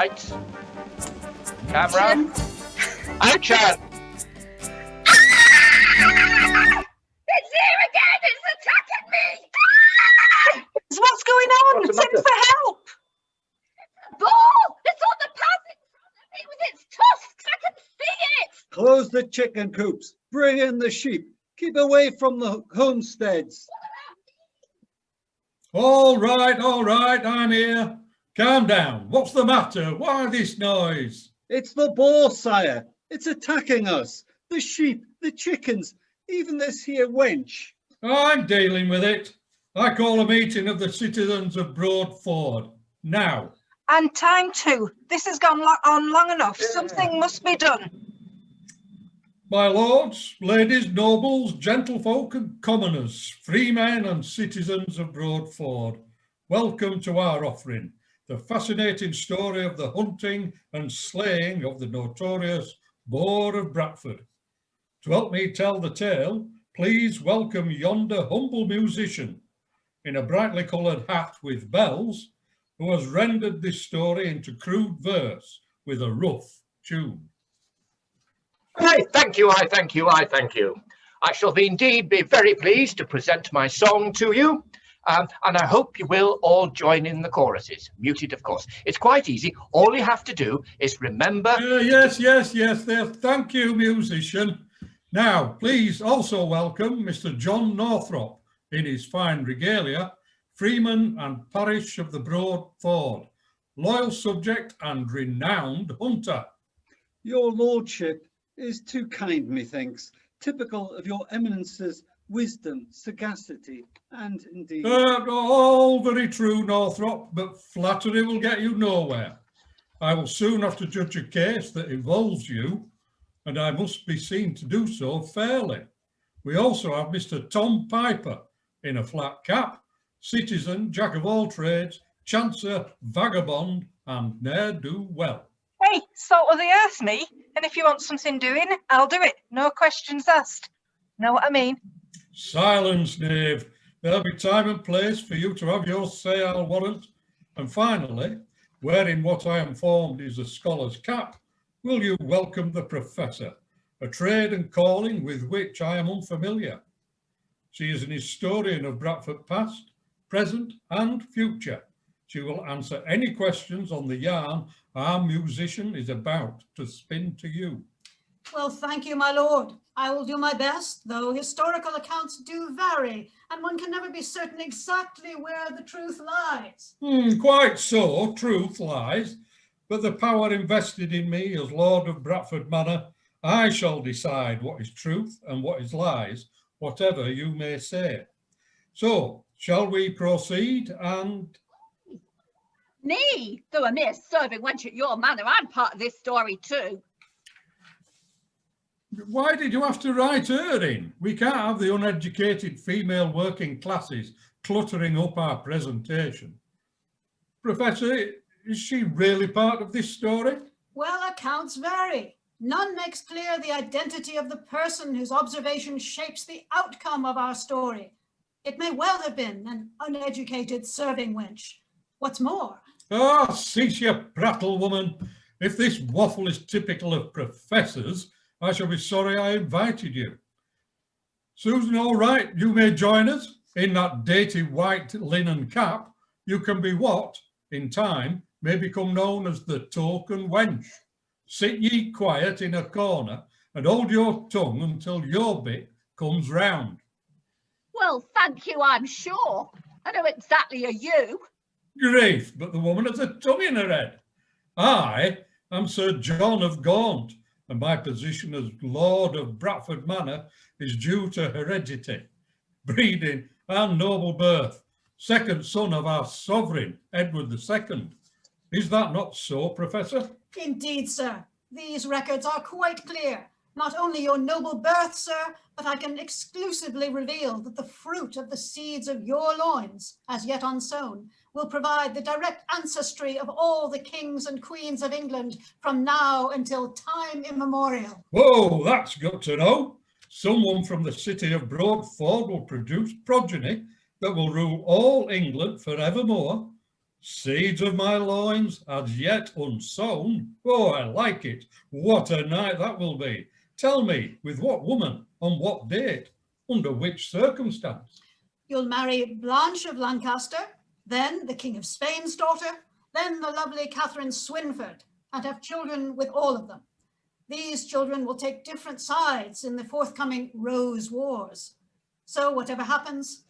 Lights. Camera. Action! It's here again! It's attacking me! What's going on? What's the Send matter? for help! Boar! It's on the path in front of me with its tusks! I can see it! Close the chicken coops. Bring in the sheep. Keep away from the homesteads. All right, I'm here. Calm down. What's the matter? Why this noise? It's the boar, sire. It's attacking us. The sheep, the chickens, even this here wench. I'm dealing with it. I call a meeting of the citizens of Broadford. Now. And time too. This has gone on long enough. Something must be done. My lords, ladies, nobles, gentlefolk and commoners, freemen and citizens of Broadford, welcome to our offering, the fascinating story of the hunting and slaying of the notorious Boar of Bradford. To help me tell the tale, please welcome yonder humble musician in a brightly coloured hat with bells, who has rendered this story into crude verse with a rough tune. I thank you. I shall indeed be very pleased to present my song to you, and I hope you will all join in the choruses, muted of course. It's quite easy. All you have to do is remember... Yes, there. Thank you, musician. Now, please also welcome Mr. John Northrop in his fine regalia, Freeman and Parish of the Broadford, loyal subject and renowned hunter. Your lordship is too kind, methinks, typical of your eminence's wisdom, sagacity, and indeed... All very true, Northrop, but flattery will get you nowhere. I will soon have to judge a case that involves you, and I must be seen to do so fairly. We also have Mr. Tom Piper in a flat cap, citizen, jack of all trades, chancer, vagabond, and ne'er-do-well. Hey, salt of the earth, me. And if you want something doing, I'll do it. No questions asked. Know what I mean? Silence, knave. There'll be time and place for you to have your say, I'll warrant. And finally, wearing what I am informed is a scholar's cap, will you welcome the professor, a trade and calling with which I am unfamiliar. She is an historian of Bradford past, present and future. She will answer any questions on the yarn our musician is about to spin to you. Well, thank you, my lord. I will do my best, though historical accounts do vary, and one can never be certain exactly where the truth lies. Quite so, truth lies, but the power invested in me as Lord of Bradford Manor, I shall decide what is truth and what is lies, whatever you may say. So, shall we proceed and... Me? Though a mere serving wench at your manor, I'm part of this story too. Why did you have to write her in? We can't have the uneducated female working classes cluttering up our presentation. Professor, is she really part of this story? Well, accounts vary. None makes clear the identity of the person whose observation shapes the outcome of our story. It may well have been an uneducated serving wench. What's more... Ah, cease your prattle, woman. If this waffle is typical of professors, I shall be sorry I invited you. Susan, all right, you may join us. In that dainty white linen cap, you can be what, in time, may become known as the token wench. Sit ye quiet in a corner and hold your tongue until your bit comes round. Well, thank you, I'm sure. I know exactly are you. Grief, but the woman has a tongue in her head. I am Sir John of Gaunt, and my position as Lord of Bradford Manor is due to heredity, breeding and noble birth, second son of our sovereign, Edward II. Is that not so, Professor? Indeed, sir. These records are quite clear. Not only your noble birth, sir, but I can exclusively reveal that the fruit of the seeds of your loins, as yet unsown, will provide the direct ancestry of all the kings and queens of England from now until time immemorial. Whoa, that's good to know. Someone from the city of Broadford will produce progeny that will rule all England forevermore. Seeds of my loins, as yet unsown. Oh, I like it. What a night that will be. Tell me, with what woman, on what date, under which circumstance? You'll marry Blanche of Lancaster, then the King of Spain's daughter, then the lovely Catherine Swynford, and have children with all of them. These children will take different sides in the forthcoming Rose Wars. So whatever happens,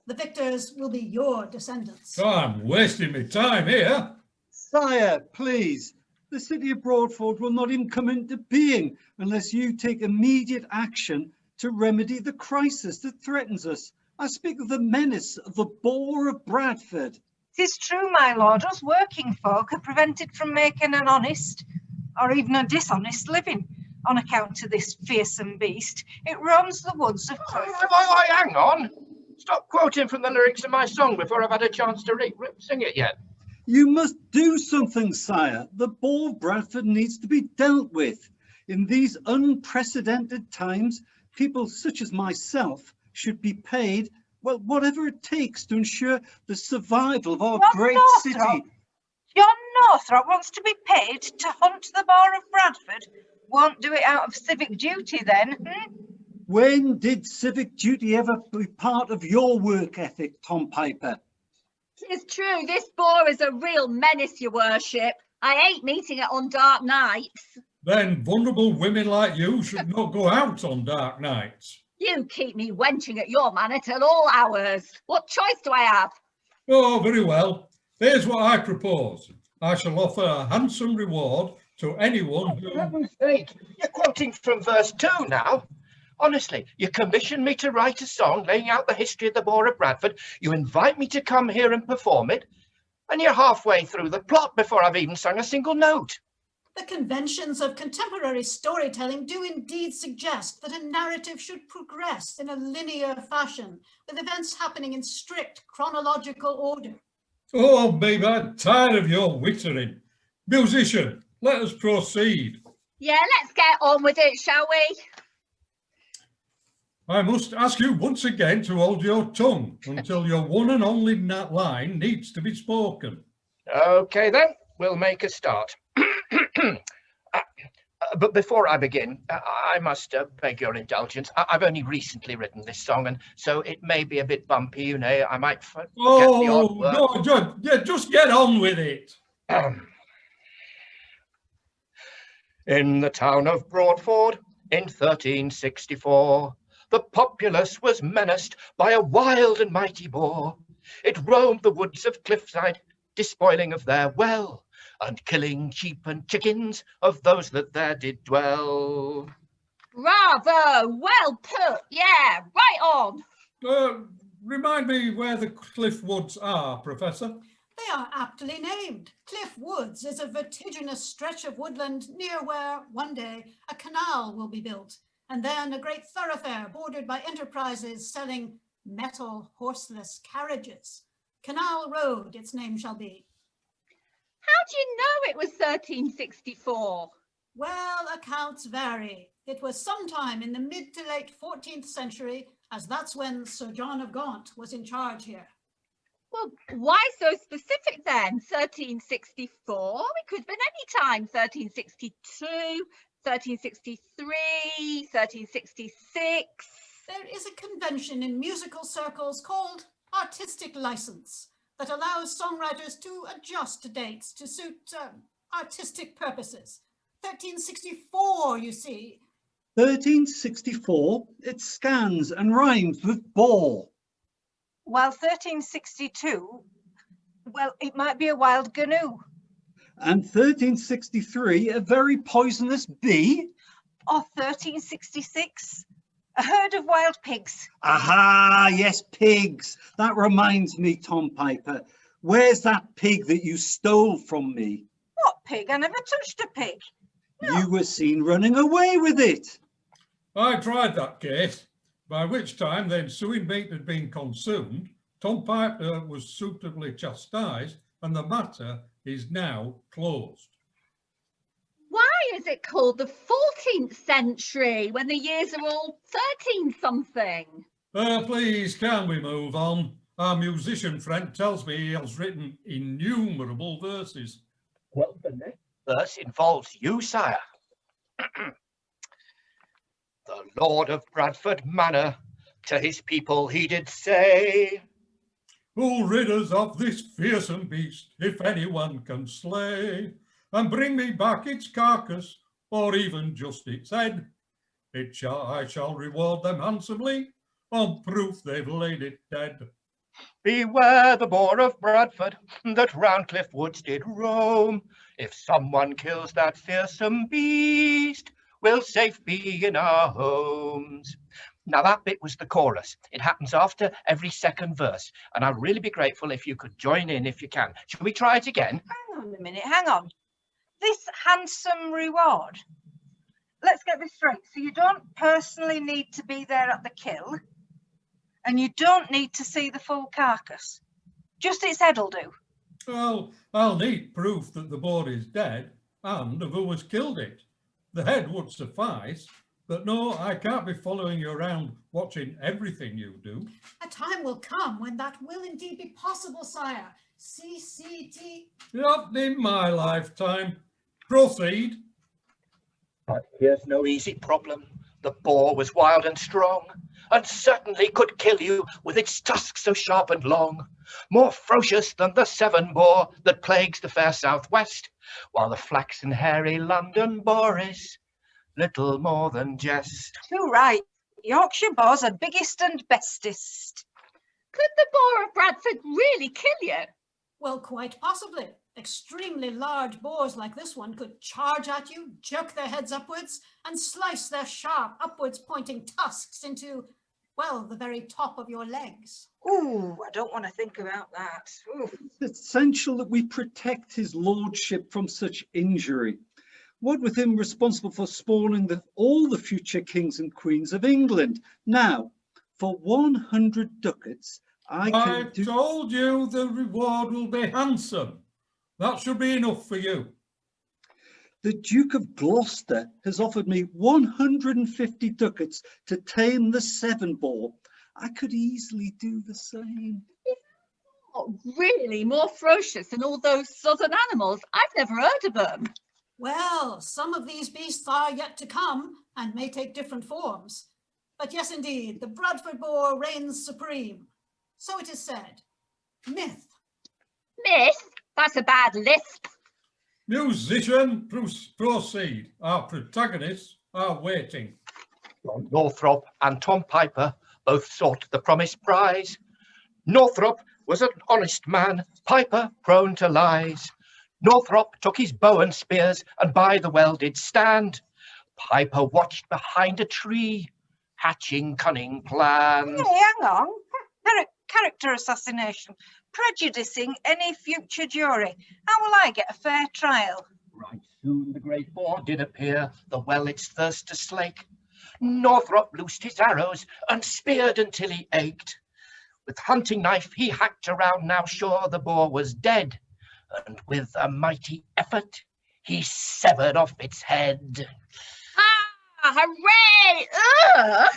the victors will be your descendants. Oh, I'm wasting my time here. Sire, please. The city of Broadford will not even come into being unless you take immediate action to remedy the crisis that threatens us. I speak of the menace of the Boar of Bradford. 'Tis true, my lord, us working folk are prevented from making an honest or even a dishonest living on account of this fearsome beast. It roams the woods of Oi, hang on. Stop quoting from the lyrics of my song before I've had a chance to sing it yet. You must do something, sire. The Boar of Bradford needs to be dealt with. In these unprecedented times, people such as myself should be paid, well, whatever it takes to ensure the survival of our great city. John Northrop wants to be paid to hunt the Boar of Bradford. Won't do it out of civic duty then, When did civic duty ever be part of your work ethic, Tom Piper? It's true, this boar is a real menace, your worship. I hate meeting it on dark nights. Then vulnerable women like you should not go out on dark nights. You keep me wenching at your manor till all hours. What choice do I have? Oh, very well. Here's what I propose. I shall offer a handsome reward to anyone who... For heaven's sake, you're quoting from verse 2 now. Honestly, you commission me to write a song laying out the history of the Boar of Bradford. You invite me to come here and perform it, and you're halfway through the plot before I've even sung a single note. The conventions of contemporary storytelling do indeed suggest that a narrative should progress in a linear fashion, with events happening in strict chronological order. Oh, babe, I'm tired of your wittering. Musician, let us proceed. Yeah, let's get on with it, shall we? I must ask you once again to hold your tongue until your one and only line needs to be spoken. Okay then, we'll make a start. But before I begin, I must beg your indulgence. I've only recently written this song, and so it may be a bit bumpy, you know. I might forget the odd word. No, just get on with it. In the town of Broadford in 1364, the populace was menaced by a wild and mighty boar. It roamed the woods of cliffside, despoiling of their well, and killing sheep and chickens of those that there did dwell. Bravo, well put, yeah, right on. Remind me where the cliff woods are, Professor. They are aptly named. Cliff Woods is a vertiginous stretch of woodland near where, one day, a canal will be built, and then a great thoroughfare bordered by enterprises selling metal horseless carriages. Canal Road, its name shall be. How do you know it was 1364? Well, accounts vary. It was sometime in the mid to late 14th century, as that's when Sir John of Gaunt was in charge here. Well, why so specific then? 1364? It could have been any time. 1362, 1363, 1366. There is a convention in musical circles called artistic license that allows songwriters to adjust dates to suit artistic purposes. 1364, you see. 1364, it scans and rhymes with Boar. While 1362, well, it might be a wild gnu. And 1363, a very poisonous bee. Or 1366, a herd of wild pigs. Aha, yes, pigs. That reminds me, Tom Piper. Where's that pig that you stole from me? What pig? I never touched a pig. No. You were seen running away with it. I tried that case, by which time the ensuing meat had been consumed. Tom Piper was suitably chastised, and the matter is now closed. Why is it called the 14th century when the years are all 13 something? Please, can we move on? Our musician friend tells me he has written innumerable verses. Well, the next verse involves you, sire. The Lord of Bradford Manor to his people he did say, Who'll rid us of this fearsome beast, if anyone can slay, and bring me back its carcass, or even just its head? I shall reward them handsomely, on proof they've laid it dead. beware the Boar of Bradford that round Cliff Woods did roam. If someone kills that fearsome beast, we'll safe be in our homes. Now that bit was the chorus. It happens after every second verse, and I'd really be grateful if you could join in if you can. Shall we try it again? Hang on a minute, hang on. This handsome reward. Let's get this straight. So you don't personally need to be there at the kill, and you don't need to see the full carcass. Just its head'll do. Well, I'll need proof that the boar is dead and of who has killed it. The head would suffice, but no, I can't be following you around watching everything you do. A time will come when that will indeed be possible, sire. CCT. Not in my lifetime. Proceed. But here's no easy problem. The boar was wild and strong, and certainly could kill you with its tusks so sharp and long, more ferocious than the Severn boar that plagues the fair southwest, while the flaxen hairy London boar is little more than jest. Too right. Yorkshire boars are biggest and bestest. Could the Boar of Bradford really kill you? Well, quite possibly. Extremely large boars like this one could charge at you, jerk their heads upwards, and slice their sharp, upwards pointing tusks into, well, the very top of your legs. Ooh, I don't want to think about that. Ooh. It's essential that we protect his lordship from such injury. What with him responsible for spawning all the future kings and queens of England. Now, for 100 ducats, I told you the reward will be handsome. That should be enough for you. The Duke of Gloucester has offered me 150 ducats to tame the Severn boar. I could easily do the same. Oh, really more ferocious than all those southern animals? I've never heard of them. Well, some of these beasts are yet to come and may take different forms. But yes, indeed, the Bradford boar reigns supreme. So it is said. Myth. Myth? That's a bad lisp. Musician, proceed. Our protagonists are waiting. John Northrop and Tom Piper both sought the promised prize. Northrop was an honest man, Piper prone to lies. Northrop took his bow and spears and by the well did stand. Piper watched behind a tree, hatching cunning plans. Hey, hang on. Character assassination. Prejudicing any future jury. How will I get a fair trial? Right soon the great boar did appear, the well its thirst to slake. Northrop loosed his arrows and speared until he ached. With hunting knife he hacked around, now sure the boar was dead. And with a mighty effort, he severed off its head. Ah, hooray! Ugh!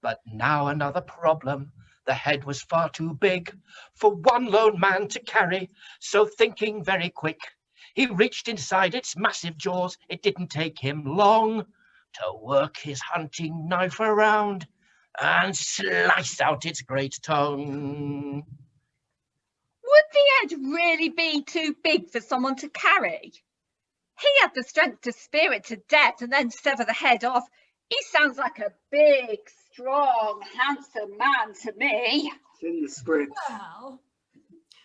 But now another problem. The head was far too big for one lone man to carry, so thinking very quick, he reached inside its massive jaws. It didn't take him long to work his hunting knife around and slice out its great tongue. Would the head really be too big for someone to carry? He had the strength to spear it to death and then sever the head off. He sounds like a big, strong, handsome man to me. It's in the script. Well,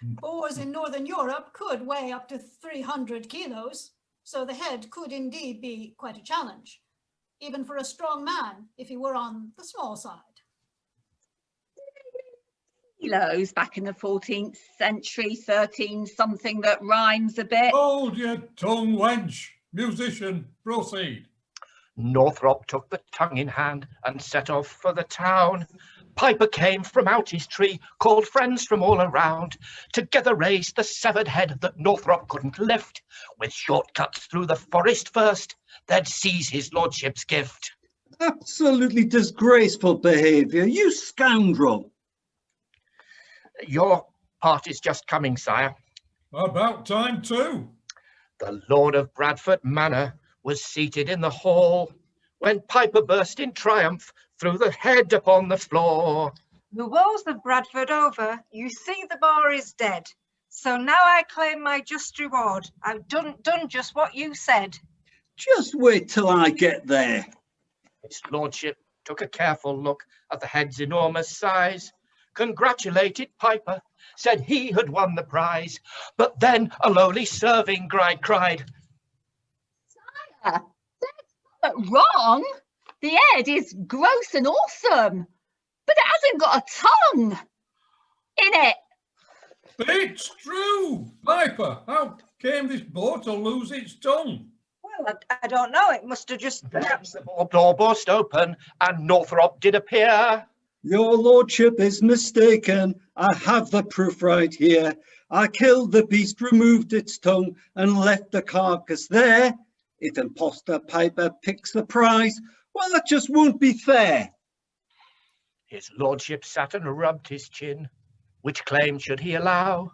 boars in Northern Europe could weigh up to 300 kilos, so the head could indeed be quite a challenge, even for a strong man if he were on the small side. Kilos back in the 14th century, 13 something that rhymes a bit. Hold your tongue, wench. Musician, proceed. Northrop took the tongue in hand and set off for the town. Piper came from out his tree, called friends from all around. Together raised the severed head that Northrop couldn't lift. With shortcuts through the forest first, they'd seize his lordship's gift. Absolutely disgraceful behaviour, you scoundrel. Your part is just coming, sire. About time too. The Lord of Bradford Manor was seated in the hall when Piper burst in triumph through the head upon the floor. The walls of Bradford over, you see the boar is dead. So now I claim my just reward. I've done just what you said. Just wait till I get there. His lordship took a careful look at the head's enormous size, congratulated Piper, said he had won the prize. But then a lowly serving cried, Sire, that's not wrong. The head is gross and awesome, but it hasn't got a tongue in it. It's true. Piper, how came this boar to lose its tongue? Well, I don't know. It must have just... Perhaps the door burst open and Northrop did appear. Your lordship is mistaken. I have the proof right here. I killed the beast, removed its tongue, and left the carcass there. If imposter Piper picks the prize, well, that just won't be fair. His lordship sat and rubbed his chin. Which claim should he allow?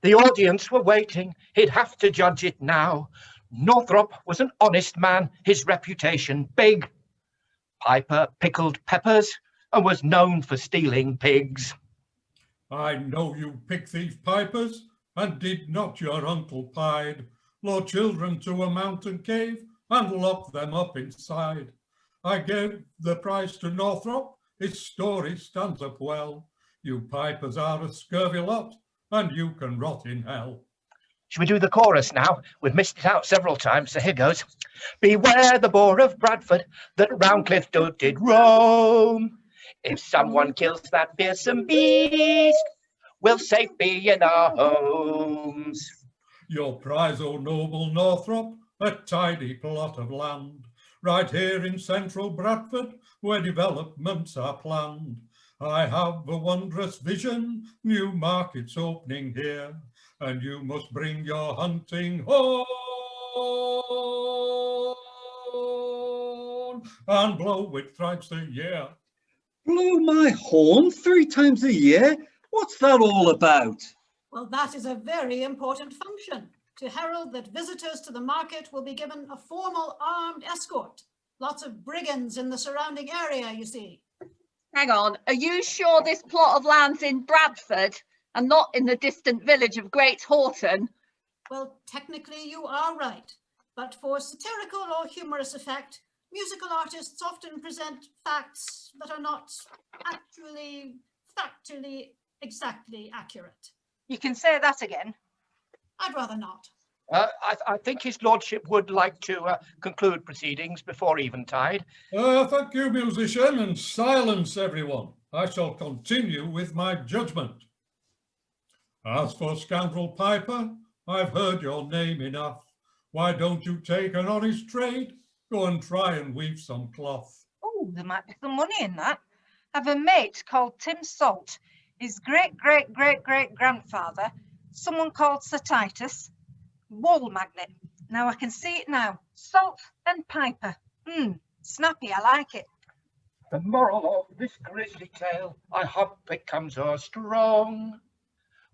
The audience were waiting. He'd have to judge it now. Northrop was an honest man, his reputation big. Piper pickled peppers and was known for stealing pigs. I know you pig thief Pipers, and did not your uncle Pied lure children to a mountain cave and lock them up inside? I gave the prize to Northrop, his story stands up well. You Pipers are a scurvy lot, and you can rot in hell. Shall we do the chorus now? We've missed it out several times, so here goes. Beware the boar of Bradford that round Cliff did roam. If someone kills that fearsome beast, we'll safe be in our homes. Your prize, O noble Northrop, a tidy plot of land, right here in central Bradford, where developments are planned. I have a wondrous vision, new markets opening here, and you must bring your hunting horn and blow it thrice a year. Blow my horn 3 times a year? What's that all about? Well, that is a very important function, to herald that visitors to the market will be given a formal armed escort. Lots of brigands in the surrounding area, you see. Hang on, are you sure this plot of land's in Bradford and not in the distant village of Great Horton? Well, technically you are right, but for satirical or humorous effect, musical artists often present facts that are not actually factually exactly accurate. You can say that again. I'd rather not. I think his lordship would like to conclude proceedings before eventide. Thank you, musician, and silence everyone. I shall continue with my judgment. As for scoundrel Piper, I've heard your name enough. Why don't you take an honest trade? Go and try and weave some cloth. Oh, there might be some money in that. I've a mate called Tim Salt. His great-great-great-great-grandfather, someone called Sir Titus, wool magnet. Now I can see it now. Salt and Piper. Snappy, I like it. The moral of this grisly tale, I hope it comes o'er strong.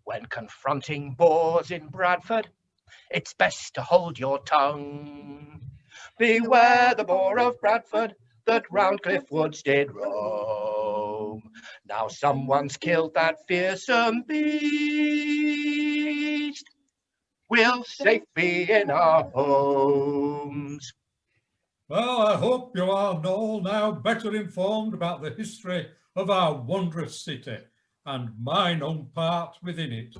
When confronting boars in Bradford, it's best to hold your tongue. Beware the boar of Bradford that round Cliff Woods did roam. Now someone's killed that fearsome beast. We'll safe be in our homes. Well, I hope you are all now better informed about the history of our wondrous city and mine own part within it.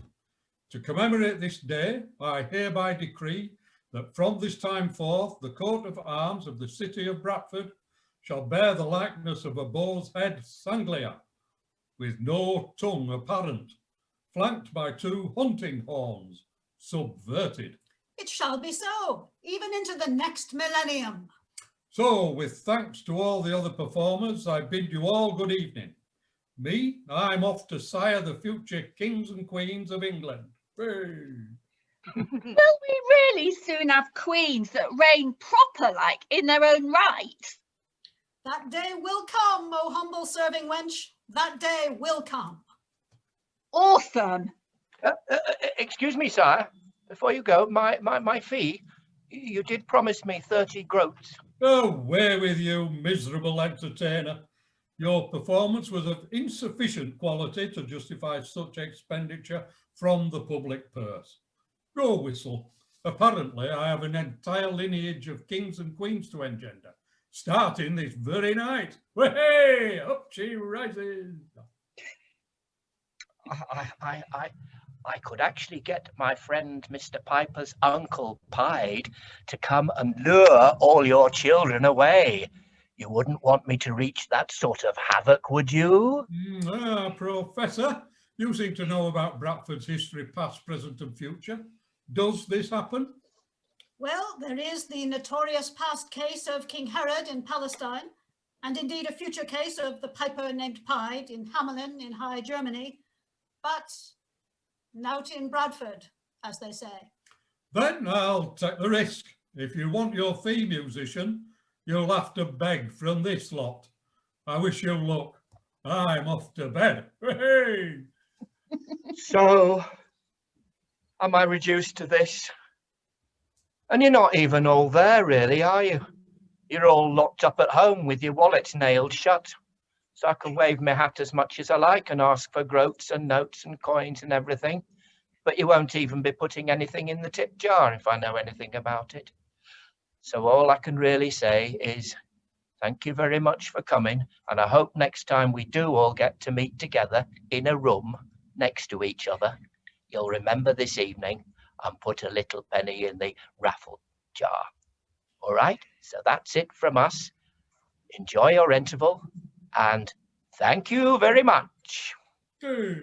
To commemorate this day, I hereby decree that from this time forth, the coat of arms of the city of Bradford shall bear the likeness of a boar's head sanglia, with no tongue apparent, flanked by 2 hunting horns, subverted. It shall be so, even into the next millennium. So, with thanks to all the other performers, I bid you all good evening. Me, I'm off to sire the future kings and queens of England. Hey. Will we really soon have queens that reign proper, like in their own right? That day will come, O humble serving wench. That day will come. Awesome. Excuse me, sire. Before you go, my fee. You did promise me 30 groats. Away with you, miserable entertainer. Your performance was of insufficient quality to justify such expenditure from the public purse. Go whistle. Apparently, I have an entire lineage of kings and queens to engender, starting this very night. Way, up she rises. I could actually get my friend Mr. Piper's uncle Pied to come and lure all your children away. You wouldn't want me to reach that sort of havoc, would you? Professor, you seem to know about Bradford's history, past, present and future. Does this happen? Well, there is the notorious past case of King Herod in Palestine, and indeed a future case of the piper named Pied in Hamelin in High Germany, but not in Bradford, as they say. Then I'll take the risk. If you want your fee, musician, you'll have to beg from this lot. I wish you luck. I'm off to bed. Hey! So, am I reduced to this? And you're not even all there, really, are you? You're all locked up at home with your wallets nailed shut. So I can wave my hat as much as I like and ask for groats and notes and coins and everything. But you won't even be putting anything in the tip jar if I know anything about it. So all I can really say is thank you very much for coming, and I hope next time we do all get to meet together in a room next to each other, you'll remember this evening and put a little penny in the raffle jar. All right, so that's it from us. Enjoy your interval, and thank you very much. Hey.